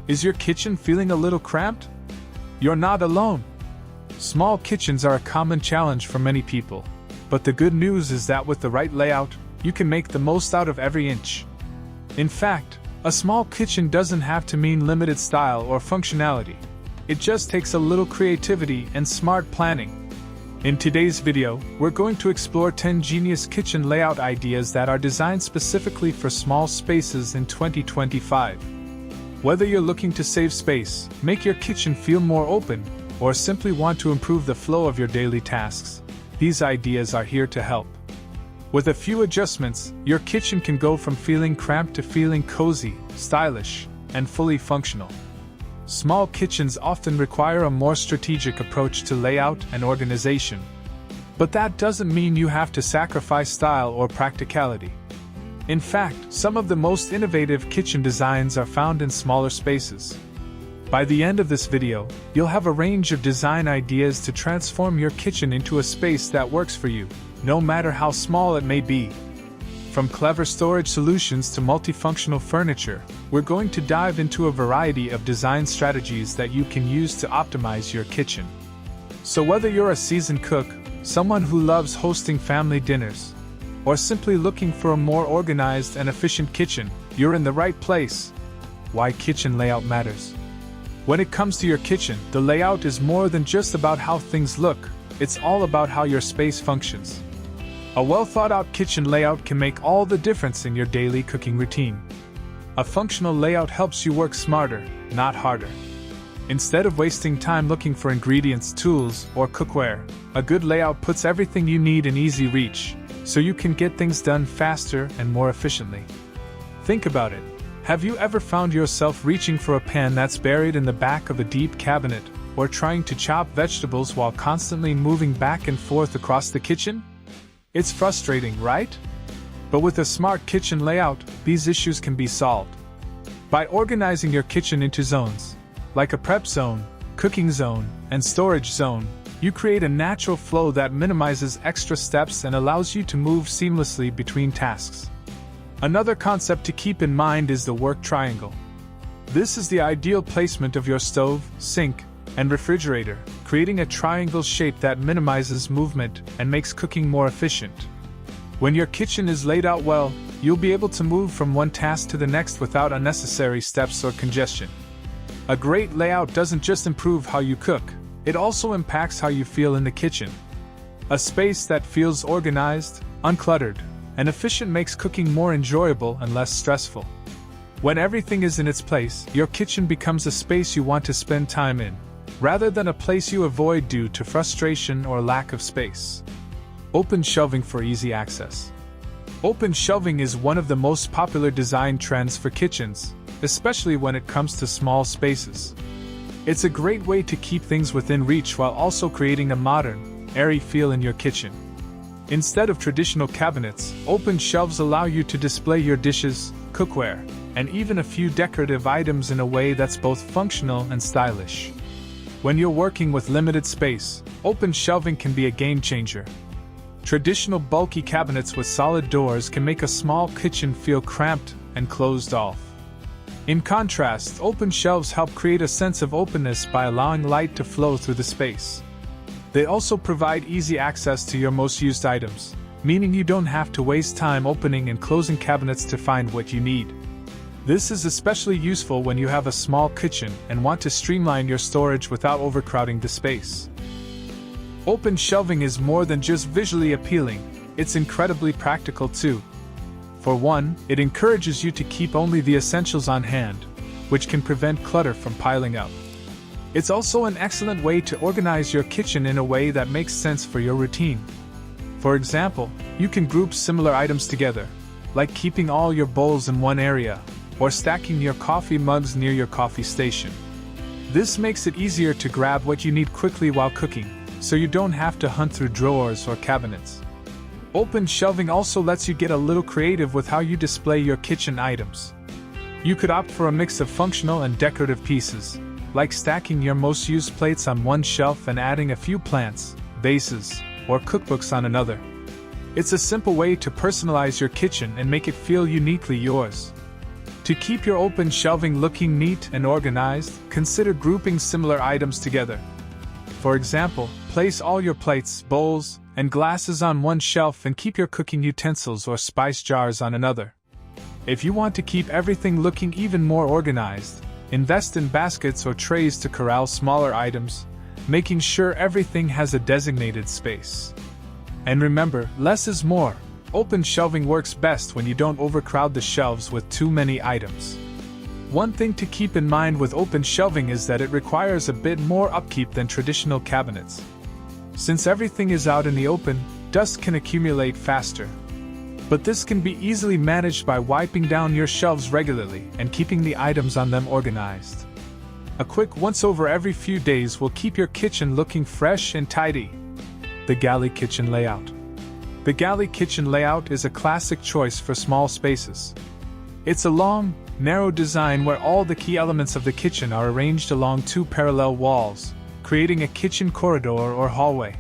Is your kitchen feeling a little cramped? You're not alone. Small kitchens are a common challenge for many people, but the good news is that with the right layout, you can make the most out of every inch. In fact, a small kitchen doesn't have to mean limited style or functionality. It just takes a little creativity and smart planning. In today's video, we're going to explore 10 genius kitchen layout ideas that are designed specifically for small spaces in 2025. Whether you're looking to save space, make your kitchen feel more open, or simply want to improve the flow of your daily tasks, these ideas are here to help. With a few adjustments, your kitchen can go from feeling cramped to feeling cozy, stylish, and fully functional. Small kitchens often require a more strategic approach to layout and organization. But that doesn't mean you have to sacrifice style or practicality. In fact, some of the most innovative kitchen designs are found in smaller spaces. By the end of this video, you'll have a range of design ideas to transform your kitchen into a space that works for you, no matter how small it may be. From clever storage solutions to multifunctional furniture, we're going to dive into a variety of design strategies that you can use to optimize your kitchen. So whether you're a seasoned cook, someone who loves hosting family dinners, or simply looking for a more organized and efficient kitchen, you're in the right place. Why kitchen layout matters. When it comes to your kitchen, the layout is more than just about how things look, it's all about how your space functions. A well-thought-out kitchen layout can make all the difference in your daily cooking routine. A functional layout helps you work smarter, not harder. Instead of wasting time looking for ingredients, tools, or cookware, a good layout puts everything you need in easy reach, so you can get things done faster and more efficiently. Think about it. Have you ever found yourself reaching for a pan that's buried in the back of a deep cabinet, or trying to chop vegetables while constantly moving back and forth across the kitchen? It's frustrating, right? But with a smart kitchen layout, these issues can be solved. By organizing your kitchen into zones, like a prep zone, cooking zone, and storage zone, you create a natural flow that minimizes extra steps and allows you to move seamlessly between tasks. Another concept to keep in mind is the work triangle. This is the ideal placement of your stove, sink, and refrigerator, creating a triangle shape that minimizes movement and makes cooking more efficient. When your kitchen is laid out well, you'll be able to move from one task to the next without unnecessary steps or congestion. A great layout doesn't just improve how you cook, it also impacts how you feel in the kitchen. A space that feels organized, uncluttered, and efficient makes cooking more enjoyable and less stressful. When everything is in its place, your kitchen becomes a space you want to spend time in, rather than a place you avoid due to frustration or lack of space. Open shelving for easy access. Open shelving is one of the most popular design trends for kitchens, especially when it comes to small spaces. It's a great way to keep things within reach while also creating a modern, airy feel in your kitchen. Instead of traditional cabinets, open shelves allow you to display your dishes, cookware, and even a few decorative items in a way that's both functional and stylish. When you're working with limited space, open shelving can be a game changer. Traditional bulky cabinets with solid doors can make a small kitchen feel cramped and closed off. In contrast, open shelves help create a sense of openness by allowing light to flow through the space. They also provide easy access to your most used items, meaning you don't have to waste time opening and closing cabinets to find what you need. This is especially useful when you have a small kitchen and want to streamline your storage without overcrowding the space. Open shelving is more than just visually appealing, it's incredibly practical too. For one, it encourages you to keep only the essentials on hand, which can prevent clutter from piling up. It's also an excellent way to organize your kitchen in a way that makes sense for your routine. For example, you can group similar items together, like keeping all your bowls in one area, or stacking your coffee mugs near your coffee station. This makes it easier to grab what you need quickly while cooking, so you don't have to hunt through drawers or cabinets. Open shelving also lets you get a little creative with how you display your kitchen items. You could opt for a mix of functional and decorative pieces, like stacking your most used plates on one shelf and adding a few plants, vases, or cookbooks on another. It's a simple way to personalize your kitchen and make it feel uniquely yours. To keep your open shelving looking neat and organized, consider grouping similar items together. For example, place all your plates, bowls, and glasses on one shelf and keep your cooking utensils or spice jars on another. If you want to keep everything looking even more organized, invest in baskets or trays to corral smaller items, making sure everything has a designated space. And remember, less is more. Open shelving works best when you don't overcrowd the shelves with too many items. One thing to keep in mind with open shelving is that it requires a bit more upkeep than traditional cabinets. Since everything is out in the open, dust can accumulate faster. But this can be easily managed by wiping down your shelves regularly and keeping the items on them organized. A quick once-over every few days will keep your kitchen looking fresh and tidy. The Galley kitchen layout. The Galley kitchen layout is a classic choice for small spaces. It's a long, narrow design where all the key elements of the kitchen are arranged along two parallel walls, creating a kitchen corridor or hallway.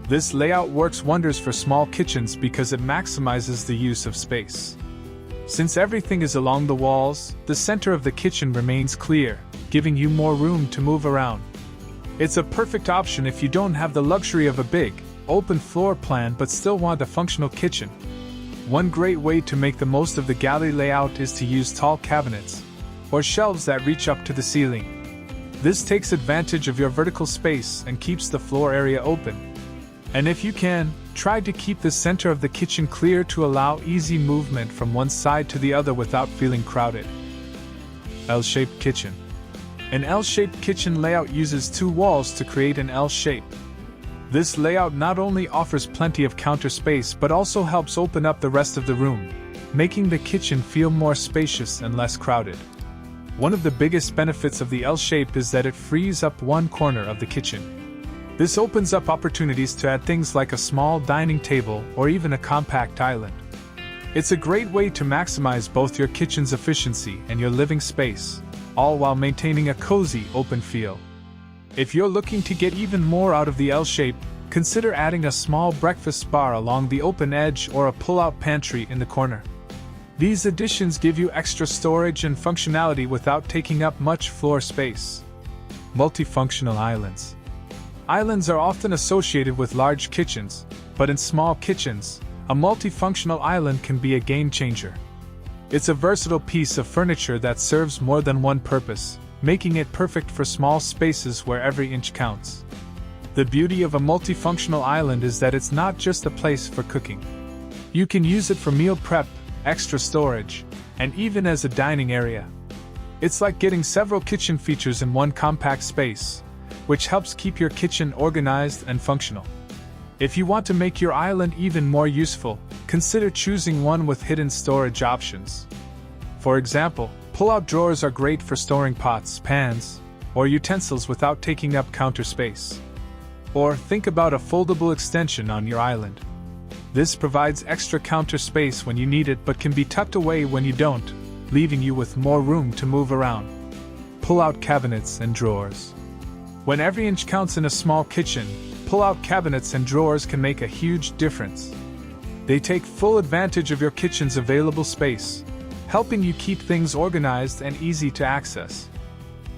This layout works wonders for small kitchens because it maximizes the use of space. Since everything is along the walls, the center of the kitchen remains clear, giving you more room to move around. It's a perfect option if you don't have the luxury of a big, open floor plan but still want a functional kitchen. One great way to make the most of the Galley layout is to use tall cabinets, or shelves that reach up to the ceiling. This takes advantage of your vertical space and keeps the floor area open. And if you can, try to keep the center of the kitchen clear to allow easy movement from one side to the other without feeling crowded. L-shaped kitchen. An L-shaped kitchen layout uses two walls to create an L shape. This layout not only offers plenty of counter space but also helps open up the rest of the room, making the kitchen feel more spacious and less crowded. One of the biggest benefits of the L shape is that it frees up one corner of the kitchen. This opens up opportunities to add things like a small dining table or even a compact island. It's a great way to maximize both your kitchen's efficiency and your living space, all while maintaining a cozy, open feel. If you're looking to get even more out of the L shape, consider adding a small breakfast bar along the open edge or a pull-out pantry in the corner. These additions give you extra storage and functionality without taking up much floor space. Multifunctional islands. Islands are often associated with large kitchens, but in small kitchens, a multifunctional island can be a game changer. It's a versatile piece of furniture that serves more than one purpose, making it perfect for small spaces where every inch counts. The beauty of a multifunctional island is that it's not just a place for cooking. You can use it for meal prep, extra storage, and even as a dining area. It's like getting several kitchen features in one compact space, which helps keep your kitchen organized and functional. If you want to make your island even more useful, consider choosing one with hidden storage options. For example, pull-out drawers are great for storing pots, pans, or utensils without taking up counter space. Or think about a foldable extension on your island. This provides extra counter space when you need it but can be tucked away when you don't, leaving you with more room to move around. Pull-out cabinets and drawers. When every inch counts in a small kitchen, pull-out cabinets and drawers can make a huge difference. They take full advantage of your kitchen's available space, helping you keep things organized and easy to access.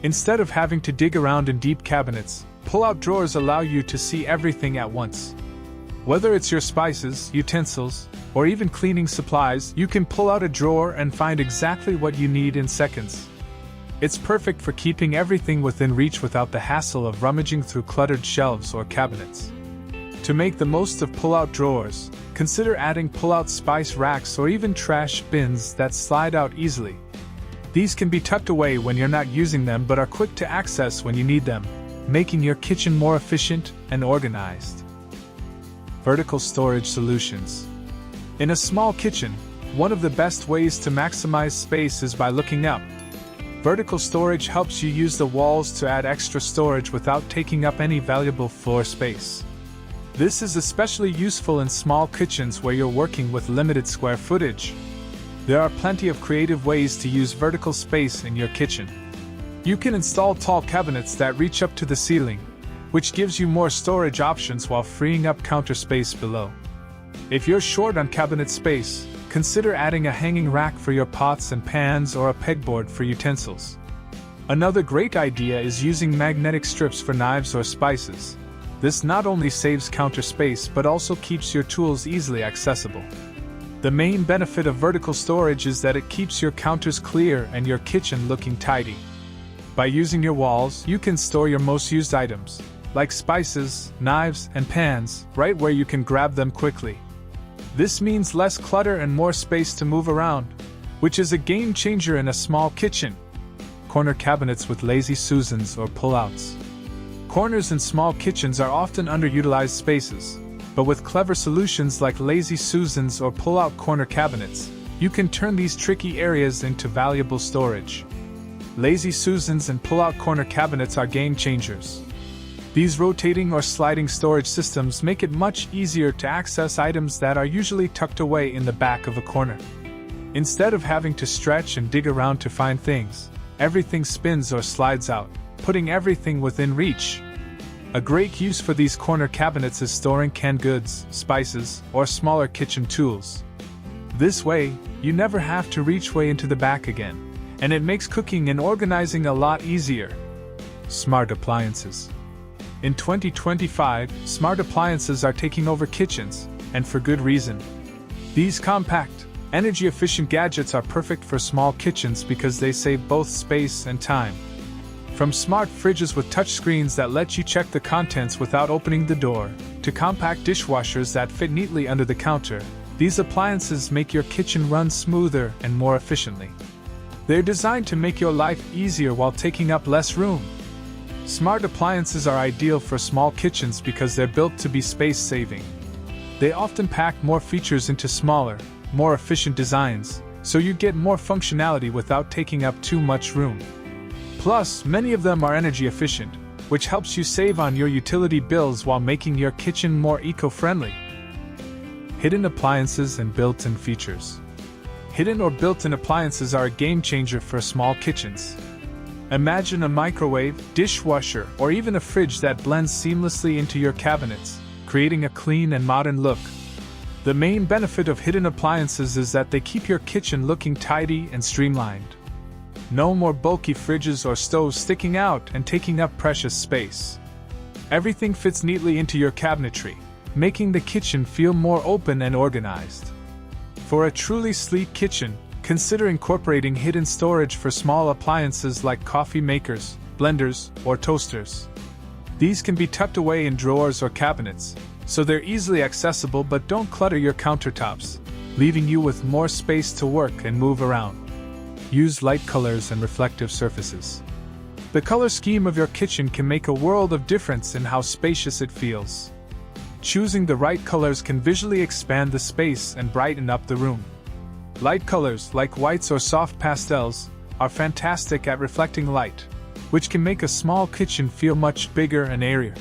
Instead of having to dig around in deep cabinets, pull-out drawers allow you to see everything at once. Whether it's your spices, utensils, or even cleaning supplies, you can pull out a drawer and find exactly what you need in seconds. It's perfect for keeping everything within reach without the hassle of rummaging through cluttered shelves or cabinets. To make the most of pull-out drawers, consider adding pull-out spice racks or even trash bins that slide out easily. These can be tucked away when you're not using them but are quick to access when you need them, making your kitchen more efficient and organized. Vertical storage solutions. In a small kitchen, one of the best ways to maximize space is by looking up. Vertical storage helps you use the walls to add extra storage without taking up any valuable floor space. This is especially useful in small kitchens where you're working with limited square footage. There are plenty of creative ways to use vertical space in your kitchen. You can install tall cabinets that reach up to the ceiling, which gives you more storage options while freeing up counter space below. If you're short on cabinet space, consider adding a hanging rack for your pots and pans or a pegboard for utensils. Another great idea is using magnetic strips for knives or spices. This not only saves counter space but also keeps your tools easily accessible. The main benefit of vertical storage is that it keeps your counters clear and your kitchen looking tidy. By using your walls, you can store your most used items, like spices, knives, and pans, right where you can grab them quickly. This means less clutter and more space to move around, which is a game changer in a small kitchen. Corner cabinets with lazy Susans or pull-outs. Corners in small kitchens are often underutilized spaces, but with clever solutions like lazy Susans or pull-out corner cabinets, you can turn these tricky areas into valuable storage. Lazy Susans and pull-out corner cabinets are game changers. These rotating or sliding storage systems make it much easier to access items that are usually tucked away in the back of a corner. Instead of having to stretch and dig around to find things, everything spins or slides out, putting everything within reach. A great use for these corner cabinets is storing canned goods, spices, or smaller kitchen tools. This way, you never have to reach way into the back again, and it makes cooking and organizing a lot easier. Smart appliances. In 2025, smart appliances are taking over kitchens, and for good reason. These compact, energy-efficient gadgets are perfect for small kitchens because they save both space and time. From smart fridges with touchscreens that let you check the contents without opening the door, to compact dishwashers that fit neatly under the counter, these appliances make your kitchen run smoother and more efficiently. They're designed to make your life easier while taking up less room. Smart appliances are ideal for small kitchens because they're built to be space-saving. They often pack more features into smaller, more efficient designs, so you get more functionality without taking up too much room. Plus, many of them are energy efficient, which helps you save on your utility bills while making your kitchen more eco-friendly. Hidden appliances and built-in features. Hidden or built-in appliances are a game changer for small kitchens. Imagine a microwave, dishwasher, or even a fridge that blends seamlessly into your cabinets, creating a clean and modern look. The main benefit of hidden appliances is that they keep your kitchen looking tidy and streamlined. No more bulky fridges or stoves sticking out and taking up precious space. Everything fits neatly into your cabinetry, making the kitchen feel more open and organized. For a truly sleek kitchen, consider incorporating hidden storage for small appliances like coffee makers, blenders, or toasters. These can be tucked away in drawers or cabinets, so they're easily accessible but don't clutter your countertops, leaving you with more space to work and move around. Use light colors and reflective surfaces. The color scheme of your kitchen can make a world of difference in how spacious it feels. Choosing the right colors can visually expand the space and brighten up the room. Light colors, like whites or soft pastels, are fantastic at reflecting light, which can make a small kitchen feel much bigger and airier.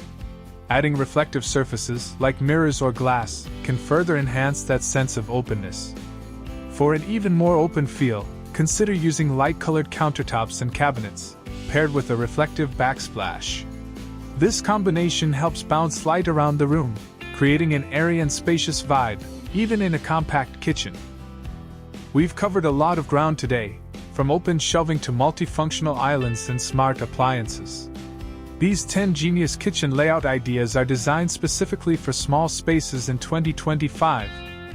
Adding reflective surfaces, like mirrors or glass, can further enhance that sense of openness. For an even more open feel, consider using light-colored countertops and cabinets, paired with a reflective backsplash. This combination helps bounce light around the room, creating an airy and spacious vibe, even in a compact kitchen. We've covered a lot of ground today, from open shelving to multifunctional islands and smart appliances. These 10 genius kitchen layout ideas are designed specifically for small spaces in 2025,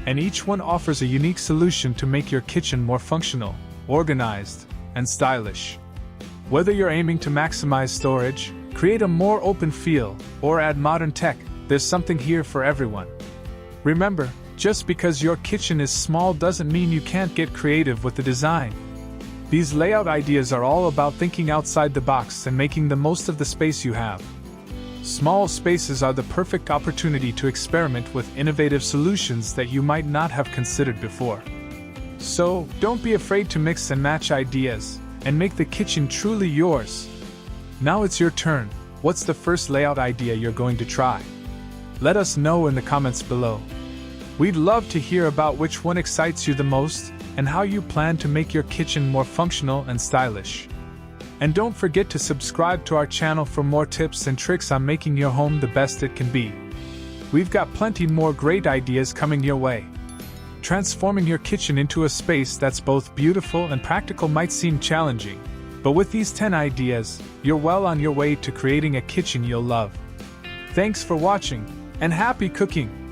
and each one offers a unique solution to make your kitchen more functional, organized, and stylish. Whether you're aiming to maximize storage, create a more open feel, or add modern tech, there's something here for everyone. Remember, just because your kitchen is small doesn't mean you can't get creative with the design. These layout ideas are all about thinking outside the box and making the most of the space you have. Small spaces are the perfect opportunity to experiment with innovative solutions that you might not have considered before. So, don't be afraid to mix and match ideas, and make the kitchen truly yours. Now it's your turn. What's the first layout idea you're going to try? Let us know in the comments below. We'd love to hear about which one excites you the most, and how you plan to make your kitchen more functional and stylish. And don't forget to subscribe to our channel for more tips and tricks on making your home the best it can be. We've got plenty more great ideas coming your way. Transforming your kitchen into a space that's both beautiful and practical might seem challenging, but with these 10 ideas, you're well on your way to creating a kitchen you'll love. Thanks for watching, and happy cooking!